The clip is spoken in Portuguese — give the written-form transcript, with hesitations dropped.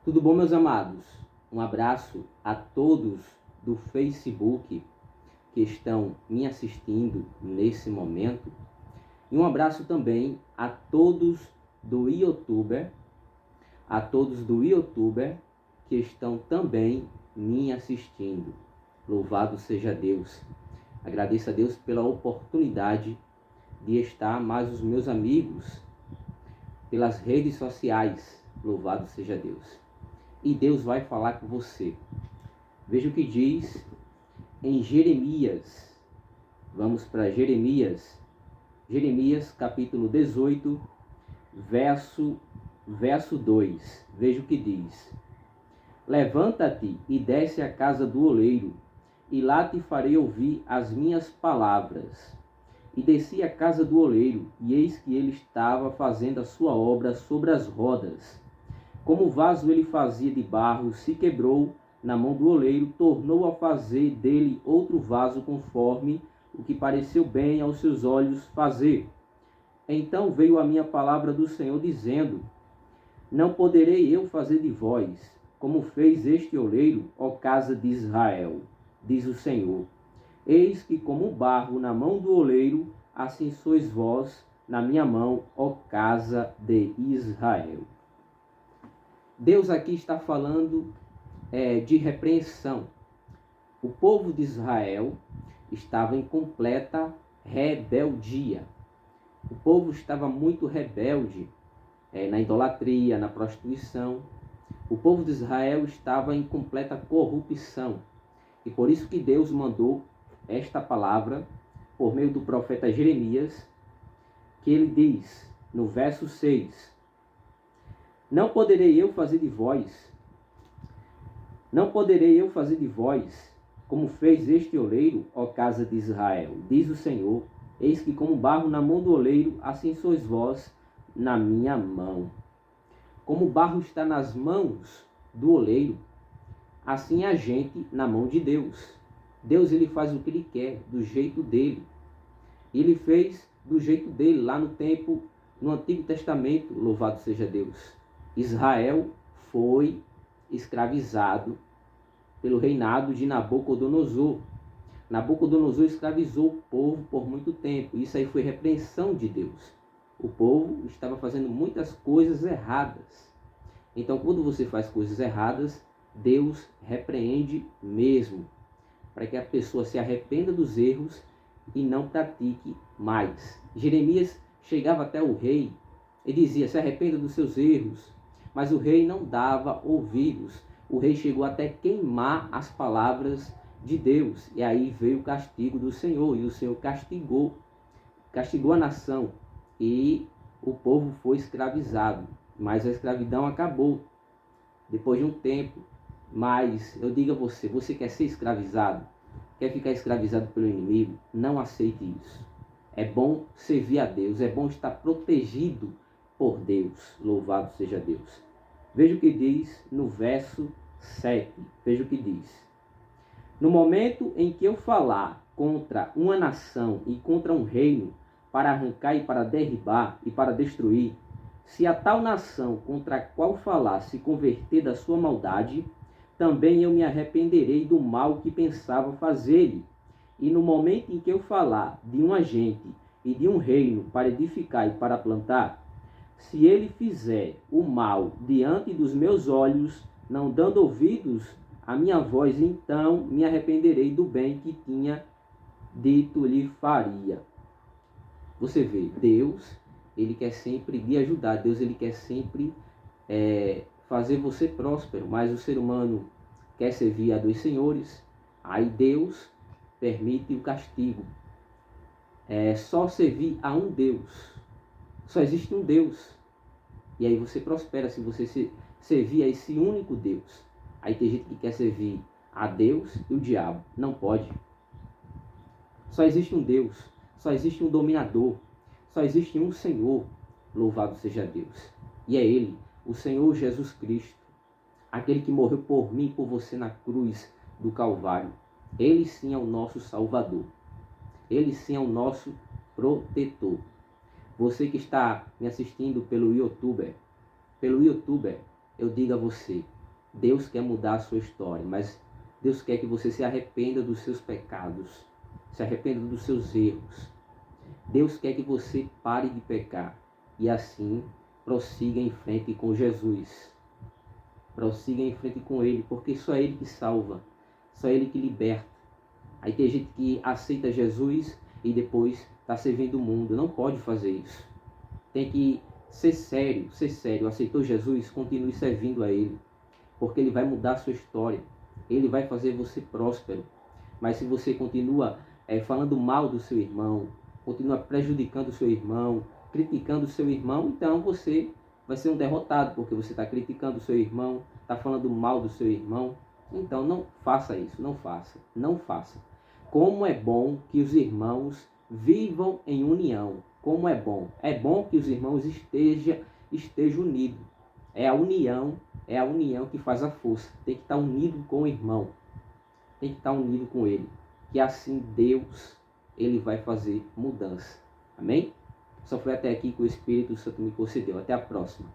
Tudo bom, meus amados? Um abraço a todos do Facebook que estão me assistindo nesse momento. E um abraço também a todos do YouTuber, que estão também me assistindo. Louvado seja Deus. Agradeço a Deus pela oportunidade de estar mais os meus amigos pelas redes sociais. Louvado seja Deus. E Deus vai falar com você. Veja o que diz em Jeremias. Vamos para Jeremias. Jeremias capítulo 18, verso 2. Veja o que diz. Levanta-te e desce à casa do oleiro, e lá te farei ouvir as minhas palavras. E desci à casa do oleiro, e eis que ele estava fazendo a sua obra sobre as rodas. Como o vaso ele fazia de barro, se quebrou na mão do oleiro, tornou a fazer dele outro vaso conforme o que pareceu bem aos seus olhos fazer. Então veio a minha palavra do Senhor, dizendo: Não poderei eu fazer de vós, como fez este oleiro, ó casa de Israel, diz o Senhor. Eis que como o barro na mão do oleiro, assim sois vós na minha mão, ó casa de Israel. Deus aqui está falando de repreensão. O povo de Israel estava em completa rebeldia. O povo estava muito rebelde na idolatria, na prostituição. O povo de Israel estava em completa corrupção. E por isso que Deus mandou esta palavra por meio do profeta Jeremias, que ele diz no verso 6: Não poderei eu fazer de vós, como fez este oleiro, ó casa de Israel, diz o Senhor. Eis que como barro na mão do oleiro, assim sois vós na minha mão. Como o barro está nas mãos do oleiro, assim é a gente na mão de Deus. Deus ele faz o que ele quer, do jeito dele. Ele fez do jeito dele lá no Antigo Testamento, louvado seja Deus. Israel foi escravizado pelo reinado de Nabucodonosor. Nabucodonosor escravizou o povo por muito tempo. Isso aí foi repreensão de Deus. O povo estava fazendo muitas coisas erradas. Então, quando você faz coisas erradas, Deus repreende mesmo, para que a pessoa se arrependa dos erros e não pratique mais. Jeremias chegava até o rei e dizia: se arrependa dos seus erros. Mas o rei não dava ouvidos. O rei chegou até queimar as palavras de Deus. E aí veio o castigo do Senhor. E o Senhor castigou a nação. E o povo foi escravizado. Mas a escravidão acabou depois de um tempo. Mas eu digo a você, você quer ser escravizado? Quer ficar escravizado pelo inimigo? Não aceite isso. É bom servir a Deus. É bom estar protegido por Deus. Louvado seja Deus. Veja o que diz no verso 7. Veja o que diz. No momento em que eu falar contra uma nação e contra um reino, para arrancar e para derribar e para destruir, se a tal nação contra a qual falar se converter da sua maldade, também eu me arrependerei do mal que pensava fazer-lhe. E no momento em que eu falar de uma gente e de um reino para edificar e para plantar, se ele fizer o mal diante dos meus olhos, não dando ouvidos à minha voz, então me arrependerei do bem que tinha dito lhe faria. Você vê, Deus, ele quer sempre lhe ajudar. Deus, ele quer sempre fazer você próspero. Mas o ser humano quer servir a dois senhores. Aí Deus permite o castigo. Só servir a um Deus. Só existe um Deus. E aí você prospera se você servir a esse único Deus. Aí tem gente que quer servir a Deus e o diabo. Não pode. Só existe um Deus. Só existe um dominador. Só existe um Senhor. Louvado seja Deus. E é Ele, o Senhor Jesus Cristo. Aquele que morreu por mim e por você na cruz do Calvário. Ele sim é o nosso Salvador. Ele sim é o nosso protetor. Você que está me assistindo pelo YouTuber, eu digo a você, Deus quer mudar a sua história, mas Deus quer que você se arrependa dos seus pecados, se arrependa dos seus erros. Deus quer que você pare de pecar e assim prossiga em frente com Jesus. Prossiga em frente com Ele, porque só é Ele que salva, só é Ele que liberta. Aí tem gente que aceita Jesus e depois está servindo o mundo. Não pode fazer isso. Tem que ser sério, ser sério. Aceitou Jesus, continue servindo a Ele, porque Ele vai mudar a sua história. Ele vai fazer você próspero. Mas se você continua falando mal do seu irmão, continua prejudicando o seu irmão, criticando o seu irmão, então você vai ser um derrotado, porque você está criticando o seu irmão, está falando mal do seu irmão. Então não faça isso, não faça, não faça. Como é bom que os irmãos vivam em união. Como é bom. É bom que os irmãos estejam unidos. É a união que faz a força. Tem que estar unido com o irmão. Tem que estar unido com ele. Que assim Deus, ele vai fazer mudança. Amém? Só foi até aqui que o Espírito Santo me concedeu. Até a próxima.